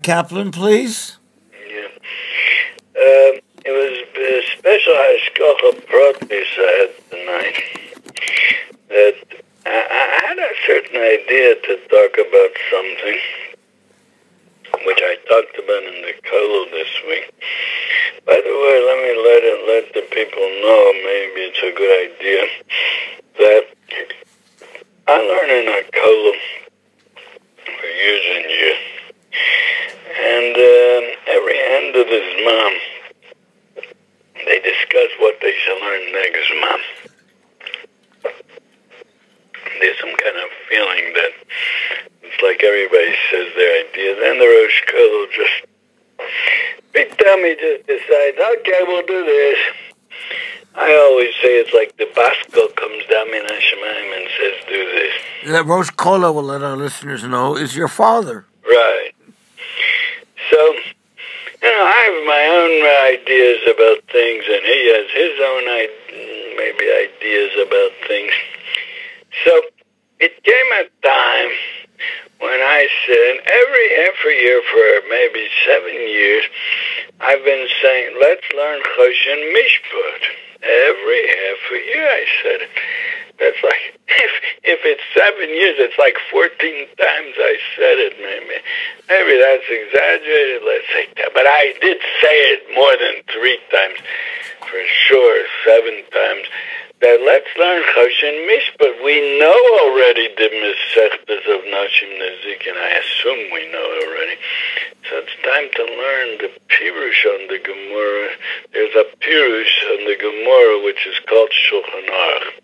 Kaplan, please. Yeah. It was a special hashgacha practice I had tonight. That I had a certain idea to talk about something, which I talked about in the collel this week. By the way, let me let the people know, maybe it's a good idea, that I learned in a collel for years and years. And every end of this mom, they discuss what they shall learn next mom. There's some kind of feeling that it's like everybody says their ideas, and the Rosh Collel just, big tummy just decides, okay, we'll do this. I always say it's like the Basco comes down in Hashemayim and says, do this. That Rosh Collel, will let our listeners know, is your father. Right. So, I have my own ideas about things, and he has his own maybe ideas about things. So, it came a time when I said, every year for maybe 7 years, I've been saying, let's learn Choshen Mishpat. Every half a year I said it. That's like, if it's 7 years, it's like 14 times I said it, maybe. Maybe that's exaggerated, let's say that. But I did say it more than 3 times, for sure, 7 times. That let's learn Choshen Mishpat. We know already the Mesechtas of Nashim Nezik, and I assume we know already. So it's time to learn the Pirush on the Gemara. There's a Pirush on the Gemara which is called Shulchan Aruch.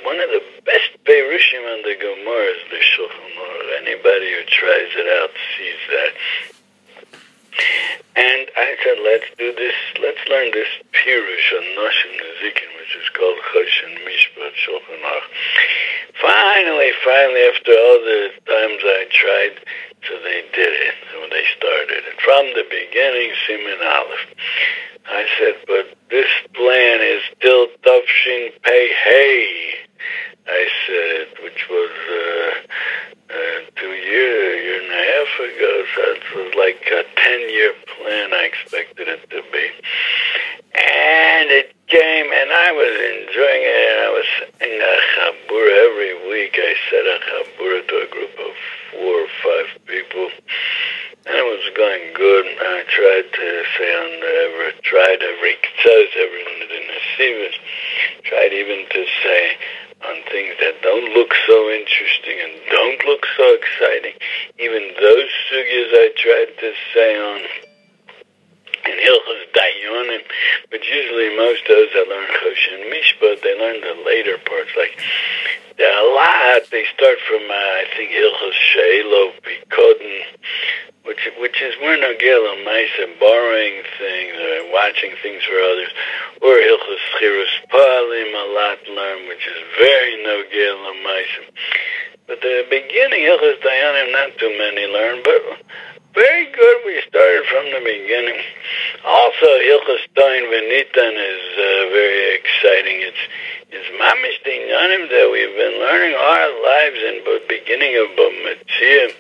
One of the best Pirushim on the Gemara is the Shulchan Aruch. Anybody who tries it out sees that. And I said, let's do this, let's learn this Pirush on Nashim Nezikin, which is called Choshen Mishpat Shulchan Aruch. Finally, after all the times I tried, so they did it, so they started it. From the beginning, Siman Aleph. I said, but this plan is till Tafshin Pei Hey. I said, which was 2 years, a year and a half ago, so it was like a 10-year plan I expected it to be. And it came, and I was enjoying it, and I was saying a chabura every week. I said a chabura to a group of 4 or 5 people, and it was going good. I tried to say every k'tzos, every nesivos, tried even to say on things that don't look so interesting and don't look so exciting. Even those sugyas I tried to say on in Hilchos Dayonim, but usually most of those that learn Choshen Mishpat, they learn the later parts. Like there are a lot. They start from I think Hilchos Sheilo Pikodin, which is more nogel ma'isa, borrowing things or watching things for others, or Hilchos Chirus Palim, a lot learn, which is very nogel ma'isa. But the beginning Hilchos Dayonim, not too many learn, but very good. We started from the beginning. Also, Hilchos Toin V'Nitan is very exciting. It's mamish dinyanim that we've been learning our lives in the beginning of B'Metzia,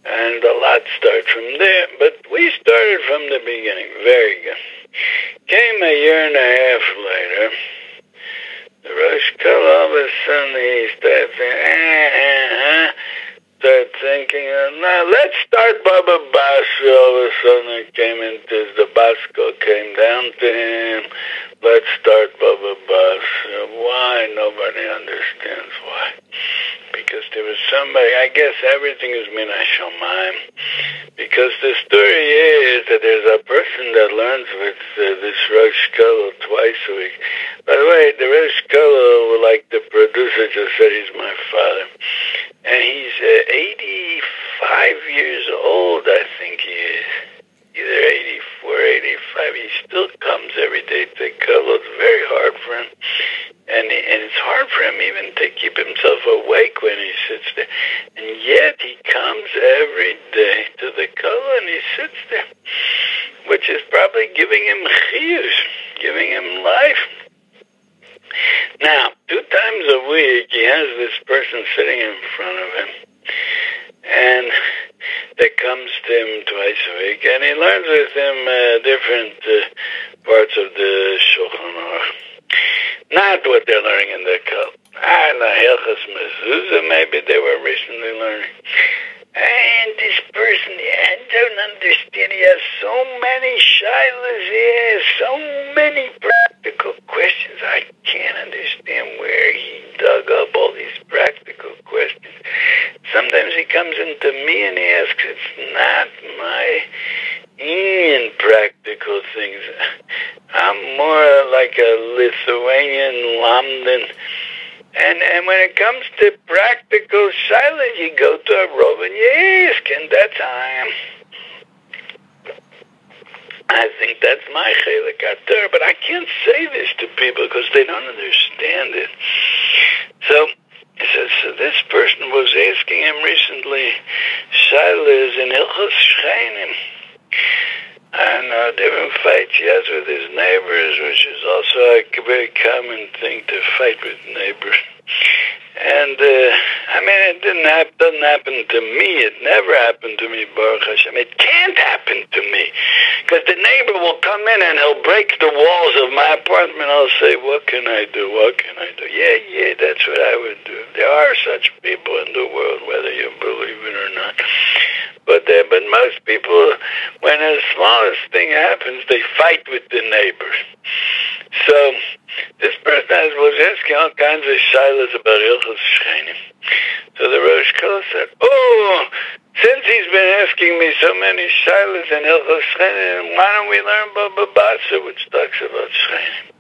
and a lot start from there. But we started from the beginning. Very good. Came a year and a half later. The Rosh Collel, all of a sudden he started saying, start thinking, now let's start Baba Basra. All of a sudden it came into the Basco came down to him. Let's start Baba Basra. Why? Nobody understands why. Because there was somebody, I guess everything is Min HaShamayim. Because the story is that there's a person that learns with this Rosh Collel twice a week. By the way, the Rosh Collel, like the producer just said, he's my father. And he's 85 years old, I think he is. Either 84, 85. He still comes every day to collel. It's very hard for him. And it's hard for him even to keep himself awake when he sits there. And yet he comes every day to the collel and he sits there, which is probably giving him chiyus, giving him life. Now, 2 times a week, he has this person sitting in front of him. And that comes to him twice a week, and he learns with him different parts of the Shulchan Aruch. Not what they're learning in the Kol. Hilchos Mezuzah, maybe they were recently learning. And this person, I don't understand. He has so many shilas. He has so many practical questions. I can't understand where he dug up all these practical questions. Sometimes he comes into me and he asks, it's not my in practical things. I'm more like a Lithuanian lamdan. And when it comes to practical silence, you go to a Rav and you ask, and that's how I am. I think that's my chelik ater, but I can't say this to people because they don't understand it. So this person was asking him recently, Shilas in Hilchos Shcheinim, and different fights he has with his neighbors, which is also a very common thing to fight with neighbors. And I mean, it doesn't happen to me. It never happened to me, Baruch Hashem. It can't happen to me, because the neighbor will come in and he'll break the walls of my apartment. I'll say, "What can I do? What can I do?" Yeah, that's what I would do. There are such people in the world, whether you believe it or not. But most people, when the smallest thing happens, they fight with the neighbors. So this person was asking all kinds of shilas about Hilchos Shcheinim. So the Rosh Kol said, "Oh, since he's been asking me so many shilas in Hilchos Shcheinim, why don't we learn Baba Basra, which talks about Shcheinim?"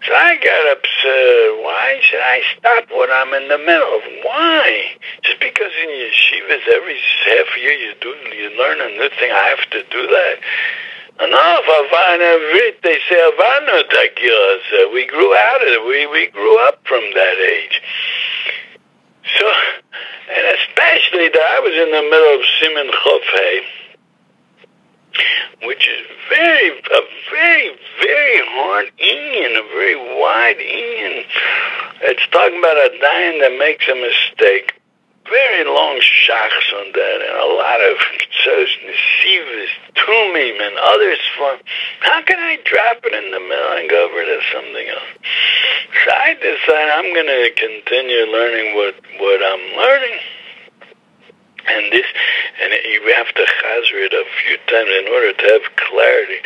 So I got upset. Why should I stop what I'm in the middle of? Why? Just because in yeshivas every half year you learn a new thing, I have to do that? Enough. They say Avanu Takilas. We grew out of it. We grew up from that age. So, and especially that I was in the middle of Siman Chof Hey, which is a very hard Indian, a very wide Indian. It's talking about a dayan that makes a mistake. Very long shachs on that, and a lot of tzos, nesivas, tumim, and others form. How can I drop it in the middle and go over to something else? So I decided I'm going to continue learning what I'm learning. And you have to chazer it a few times in order to have clarity.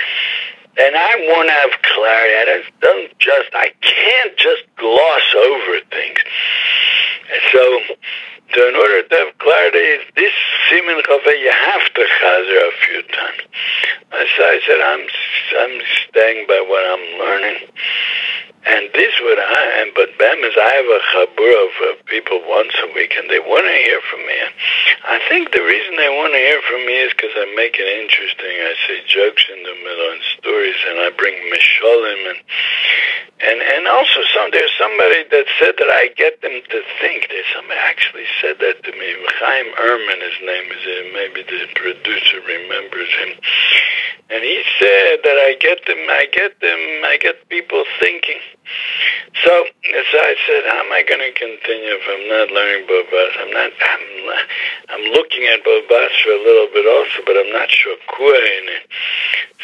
And I want to have clarity. I can't just gloss over things. So in order to have clarity, this Siman Chaveh, you have to chazer a few times. So I said, I'm staying by what I'm learning. And this what I am, but Bam is I have a chabur of people once a week, and they want to hear from me. And I think the reason they want to hear from me is because I make it interesting. I say jokes in the middle and stories, and I bring misholim, and also there's somebody that said that I get them to think. There's somebody actually said that to me. Chaim Ehrman, his name is, maybe the producer remembers him. And he said that I get people thinking. So I said, how am I going to continue if I'm not learning Bobas? I'm looking at Bobas for a little bit also, but I'm not sure in it.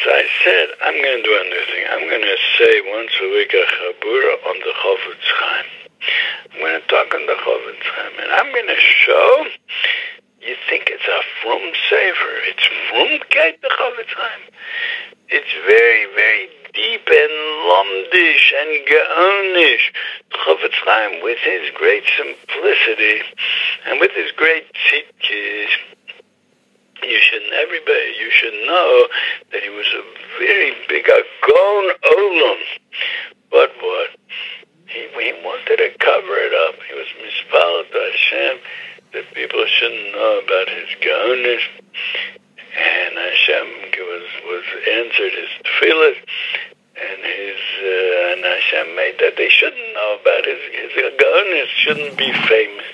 So I said, I'm going to do a new thing. I'm going to say once a week a chabura on the Chofetz Chaim. I'm going to talk on the Chofetz Chaim, and I'm going to show. You think it's a frum sefer? It's frumkeit the Chofetz Chaim. It's very, very deep and lomdish and gaonish. Chofetz Chaim, with his great simplicity and with his great tzidkis, you should know that he was a very big agon olam. But what? He wanted to cover it up. He was mispaled to Hashem that people shouldn't know about his gaonish. And Hashem was answered his tefillah, and Hashem made that they shouldn't know about his gaonish shouldn't be famous.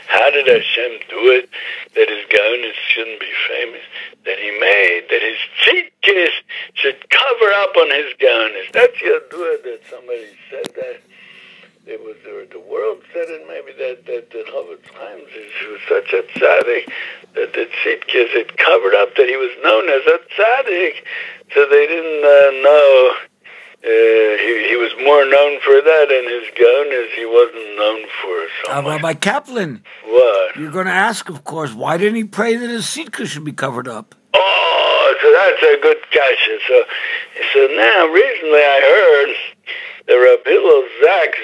How did Hashem do it that his gaonish shouldn't be famous? That he made that his tzidkis should cover up on his gaonish. That's Yadua that somebody said that. It was the world said it, maybe that the Chofetz Chaim was such a tzaddik that the tzidkis tzidkes, it covered up that he was known as a tzaddik, so they didn't know. He was more known for that, and his gaonus he wasn't known for so much. Rabbi Kaplan, What? you're going to ask, of course, why didn't he pray that his tzidkes should be covered up? Oh, so that's a good kasha. So now, recently I heard the Rabbi Hillel Zach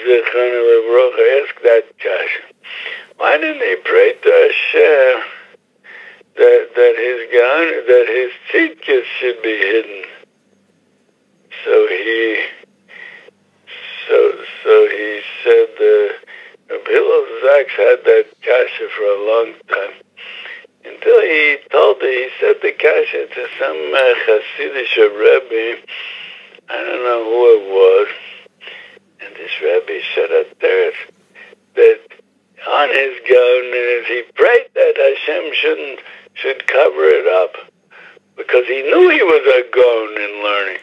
asked that kasha. Why didn't he pray to Hashem that his tzidkes should be hidden? So he said Rabbi Hillel Zach had that kasha for a long time. Until he said the kasha to some Hasidic Rebbe, I don't know who it was, and this Rebbe said at there that on his gaonus he prayed that Hashem should cover it up, because he knew he was a gaon in learning,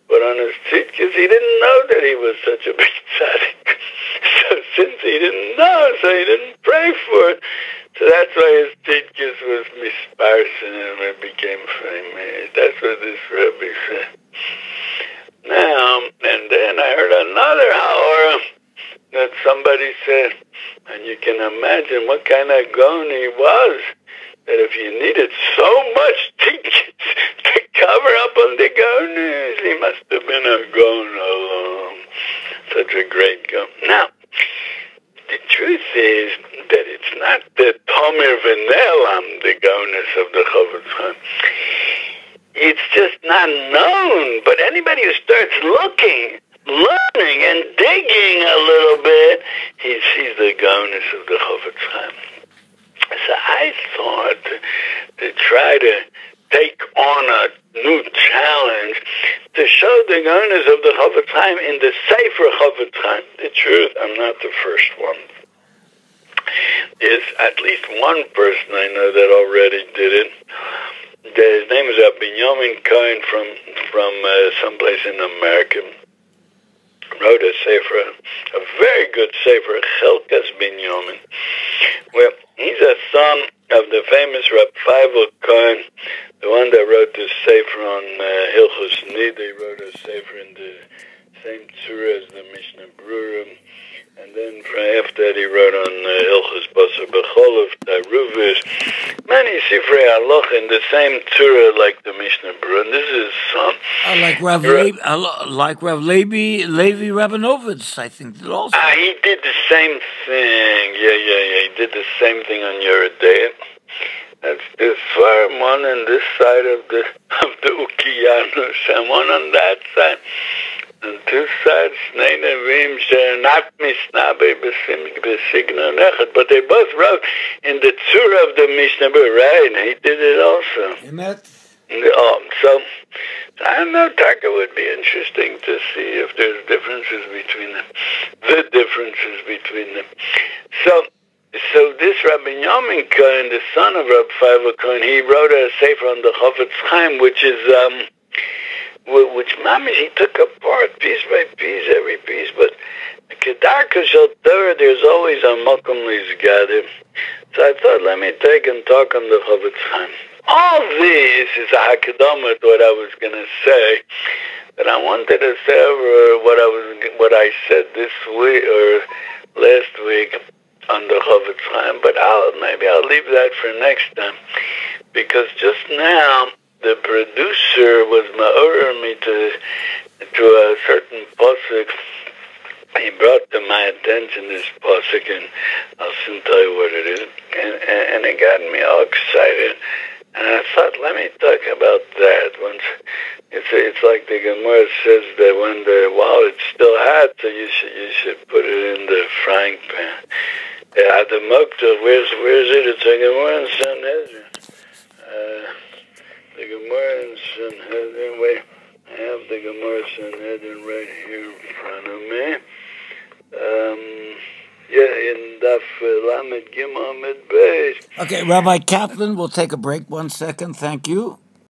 but on his tzidkes he didn't know that he was such a big tzaddik. So since he didn't know, so he didn't pray for it. So that's why his tzidkes was misparson and it became famous. That's what this Rebbe said. Now, and then I heard another hour that somebody said, and you can imagine what kind of gaon he was, that if you needed so much tzidkes to cover up on the gaonus, he must have been a gaon alone. Such a great gaon. Now, the truth is that it's not the Tomer V'Nelam, the gaonus of the Chofetz Chaim. It's just not known. But anybody who starts looking, learning, and digging a little bit, he sees the gaonus of the Chofetz Chaim. So I thought to try to take on a new challenge to show the gaonus of the Chofetz Chaim in the Sefer Chofetz Chaim. The truth, I'm not the first one. There's at least one person I know that already did it. His name is Binyamin Cohen from someplace in America. Wrote a sefer, a very good sefer, Chelkas Binyamin. Well, he's a son of the famous Reb Feivel Cohen, the one that wrote the sefer on Hilchos Nida. He wrote a sefer in the same tzura as the Mishnah Brura. And then after that he wrote on Hilchos Basar B'Cholov, Taruvis, many Sifrei Halacha in the same tzura like the Mishnah Brura. And this is son. Like Rav Levi Rabinovitz, I think that also. He did the same thing. Yeah. He did the same thing on Yeridea. That's this farm, one on this side of the Ukiyanus, and one on that side. And two sides, Shnei Nevim, not misnabe besignon echad, but they both wrote in the tzura of the Mishnah Berurah, right? He did it also. So I don't know. Taka would be interesting to see if there's differences between them. The differences between them. So this Rabbi Yamin Cohen, the son of Rabbi Feivel Cohen, he wrote a sefer on the Chofetz Chaim, which is which mamish he took apart piece by piece, every piece. But Kedarka Shel Torah, there's always a Mokum Lizgadim. So I thought, let me take and talk on the Chofetz Chaim. All this is a hakadama to what I was going to say, but I wanted to say over what I said this week or last week on the Chofetz Chaim, but maybe I'll leave that for next time, because just now the producer was ma'orer me to a certain pasuk. He brought to my attention this pasuk, and I'll soon tell you what it is, and it got me all excited. And I thought, let me talk about that. Once it's like the Gemara says that while it's still hot, so you should put it in the frying pan. The Mokta, where's it? It's a Gemara in Sanhedrin. The Gemara in Sanhedrin. Wait, I have the Gemara in Sanhedrin right here in front of me. In Daf Lamed Gimel Amid Beis. Okay, Rabbi Kaplan, we'll take a break 1 second. Thank you.